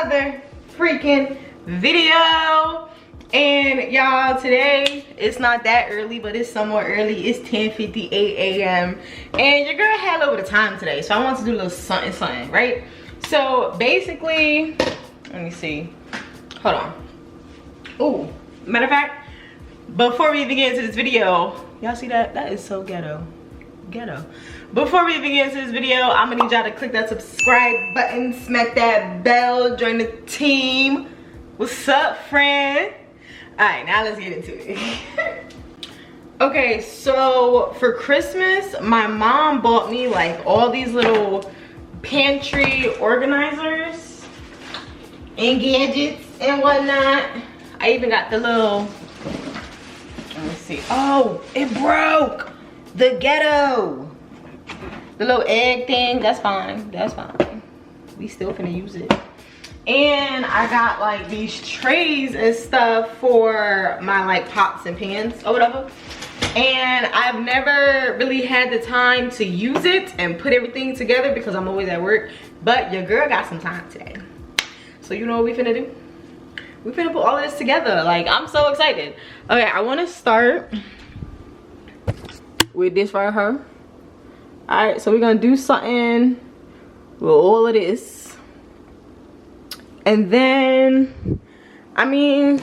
another freaking video. And y'all, today it's not that early, but it's somewhat early. It's 10:58 a.m. and your girl had a little bit of time today, so I want to do a little something, right? So basically, let me see, hold on. Oh, matter of fact, before we even get into this video, y'all see that? That is so ghetto. Before we even get into this video, I'm gonna need y'all to click that subscribe button, smack that bell, join the team. What's up, friend? All right, now let's get into it. Okay, so for Christmas, my mom bought me like all these little pantry organizers and gadgets and whatnot. I even got the little, let me see. Oh, it broke. The ghetto. The little egg thing, that's fine. That's fine. We still finna use it. And I got like these trays and stuff for my like pots and pans or whatever. And I've never really had the time to use it and put everything together because I'm always at work. But your girl got some time today. So you know what we finna do? We finna put all of this together. Like, I'm so excited. Okay, I wanna start with this right here. All right, so we're gonna do something with all of this. And then, I mean,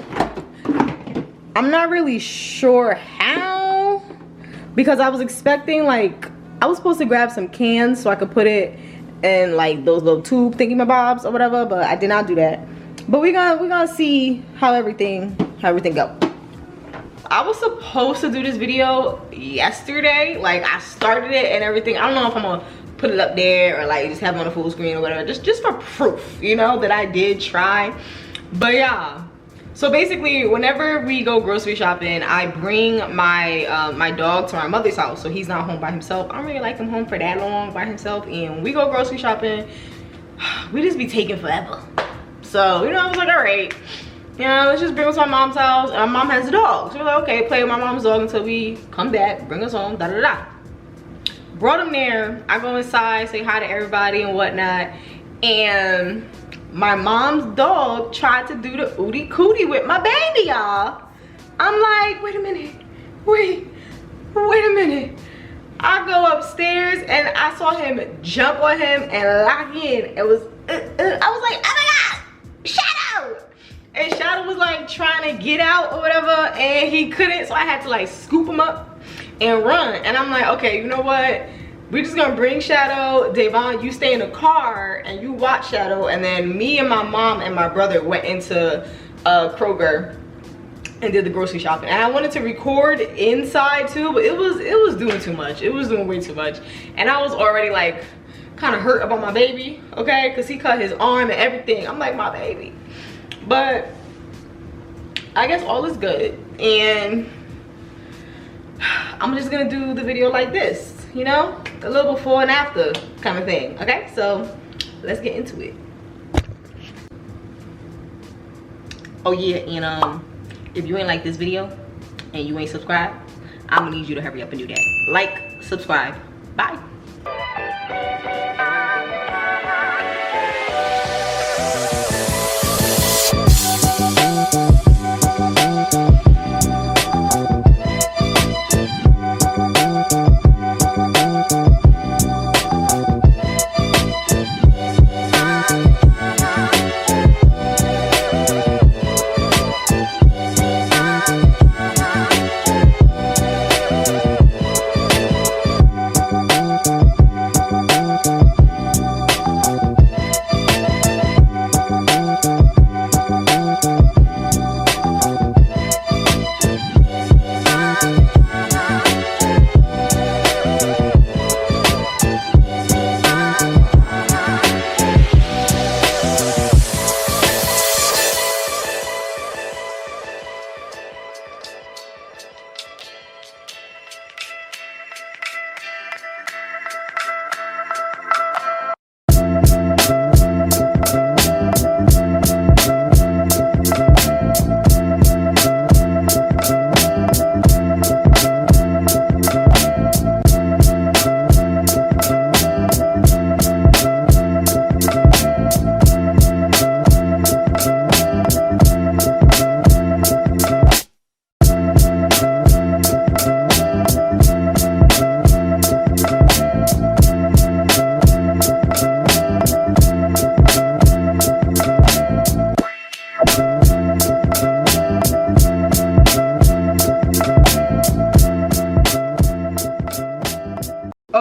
I'm not really sure how, because I was expecting, like, I was supposed to grab some cans so I could put it in like those little tube thingy-mabobs or whatever, but I did not do that. But we're gonna see how everything go. I was supposed to do this video yesterday. Like, I started it and everything. I don't know if I'm gonna put it up there or like just have it on the full screen or whatever, just for proof, you know, that I did try. But yeah, so basically whenever we go grocery shopping, I bring my my dog to my mother's house, so he's not home by himself. I don't really like him home for that long by himself, and when we go grocery shopping, we just be taking forever. So, you know, I was like, all right, you know, let's just bring us to my mom's house. And my mom has a dog, so we're like, okay, play with my mom's dog until we come back, bring us home, da da da. Brought him there. I go inside, say hi to everybody and whatnot, and my mom's dog tried to do the ootie cootie with my baby, y'all. I'm like, wait a minute, wait a minute. I go upstairs and I saw him jump on him and lock in. It was I was like, oh my god, Shadow! And Shadow was like trying to get out or whatever, and he couldn't, so I had to like scoop him up and run. And I'm like, okay, you know what? We're just gonna bring Shadow. Davon, you stay in the car and you watch Shadow. And then me and my mom and my brother went into Kroger and did the grocery shopping. And I wanted to record inside too, but it was doing too much. It was doing way too much. And I was already like kind of hurt about my baby, okay? Because he cut his arm and everything. I'm like, my baby. But I guess all is good. And I'm just gonna do the video like this, you know, a little before and after kind of thing. Okay, so let's get into it. Oh yeah, and if you ain't like this video and you ain't subscribed, I'm gonna need you to hurry up and do that. Like, subscribe, bye.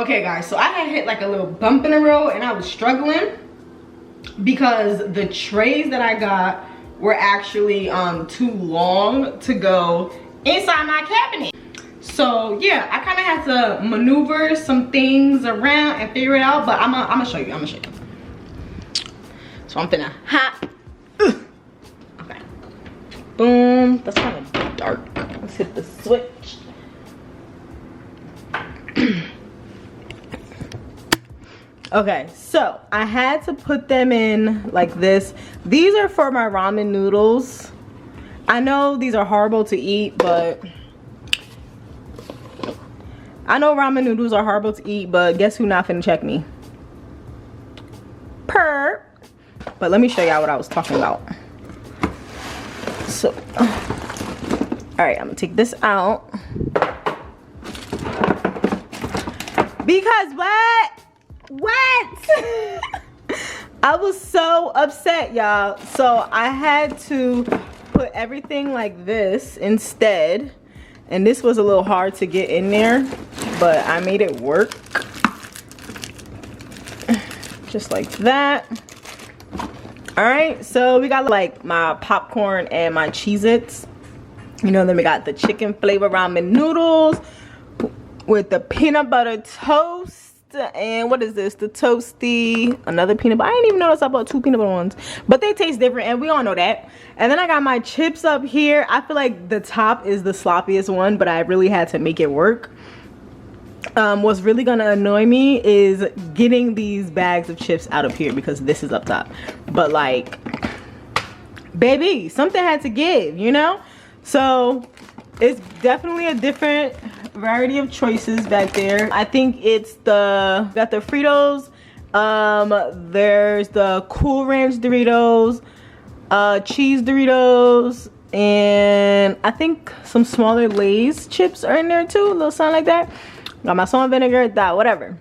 Okay guys, so I had hit like a little bump in the road and I was struggling because the trays that I got were actually too long to go inside my cabinet. So yeah, I kind of had to maneuver some things around and figure it out, but I'm gonna show you. So I'm finna hop. Okay. Boom. That's kind of dark. Let's hit the switch. Okay, so I had to put them in like this. These are for my ramen noodles. I know these are horrible to eat, but I know ramen noodles are horrible to eat, but guess who not finna check me? Perp. But let me show y'all what I was talking about. So, all right, I'm gonna take this out. Because what? I was so upset, y'all. So I had to put everything like this instead. And this was a little hard to get in there, but I made it work. Just like that. All right, so we got like my popcorn and my Cheez-Its. You know, then we got the chicken flavor ramen noodles with the peanut butter toast. And what is this? The toasty, another peanut butter. I didn't even notice I bought 2 peanut butter ones, but they taste different and we all know that. And then I got my chips up here. I feel like the top is the sloppiest one, but I really had to make it work. What's really gonna annoy me is getting these bags of chips out of here because this is up top. But like, baby, something had to give, you know? So it's definitely a different variety of choices back there. I think it's got the Fritos, there's the Cool Ranch Doritos, cheese Doritos, and I think some smaller Lay's chips are in there too, a little something like that. Got my salt and vinegar, that, whatever.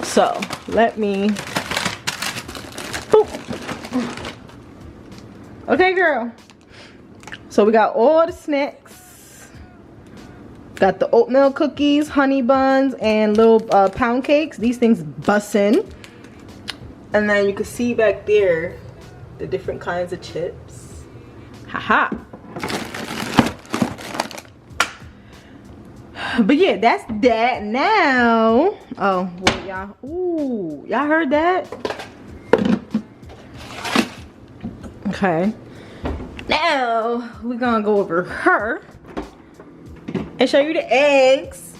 So let me, boop. Okay girl, so we got all the snacks. Got the oatmeal cookies, honey buns, and little pound cakes. These things bussin'. And then you can see back there the different kinds of chips. Haha. But yeah, that's that. Now, oh, well, y'all, ooh, y'all heard that? Okay. Now we're gonna go over her and show you the eggs.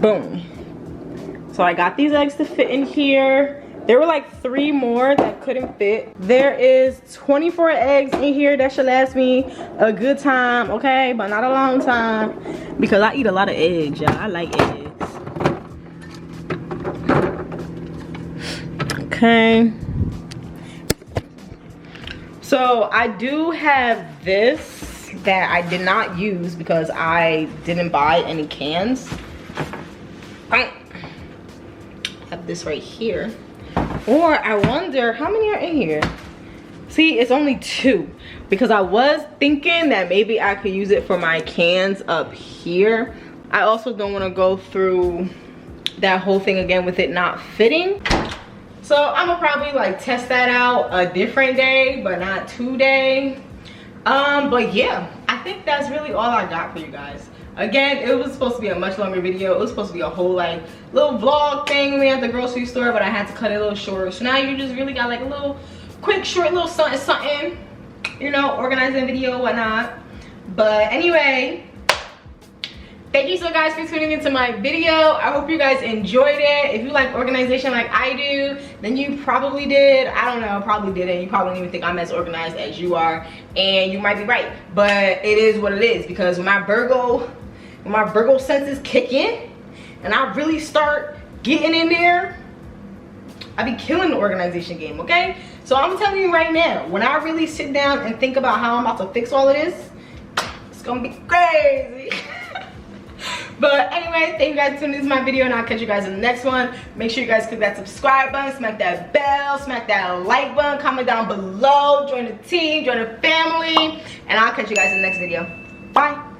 Boom. So I got these eggs to fit in here. There were like 3 more that couldn't fit. There is 24 eggs in here. That should last me a good time, okay? But not a long time because I eat a lot of eggs, y'all. I like eggs. Okay. So I do have this that I did not use because I didn't buy any cans. I have this right here. Or I wonder how many are in here. See, it's only 2 because I was thinking that maybe I could use it for my cans up here. I also don't want to go through that whole thing again with it not fitting. So I'm gonna probably like test that out a different day, but not today. But yeah, I think that's really all I got for you guys. Again, it was supposed to be a much longer video. It was supposed to be a whole like little vlog thing when we at the grocery store, but I had to cut it a little short. So now you just really got like a little quick, short little something, you know, organizing video, whatnot. But anyway, thank you so guys for tuning into my video. I hope you guys enjoyed it. If you like organization like I do, then you probably did. I don't know, probably didn't. You probably don't even think I'm as organized as you are, and you might be right. But it is what it is, because when my Virgo senses kick in and I really start getting in there, I be killing the organization game, okay? So I'm telling you right now, when I really sit down and think about how I'm about to fix all of this, it's gonna be crazy. But anyway, Thank you guys for tuning into my video, and I'll catch you guys in the next one. Make sure you guys click that subscribe button, smack that bell, smack that like button, comment down below, join the team, join the family, and I'll catch you guys in the next video. Bye.